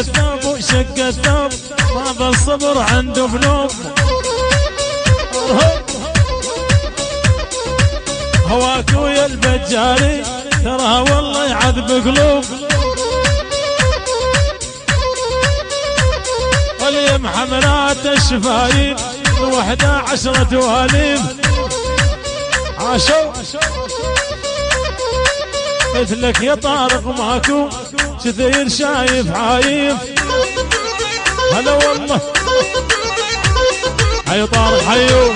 الثوب وشق الثوب ما بالصبر عنده بنوب. هواك ويا البجاري تراها والله يعذب قلوب. واليم حمرات الشفايف 11 واليف عاشوا مثلك يا طارق ماكو كثير شايف عايف. هلا والله حي طارق حيو.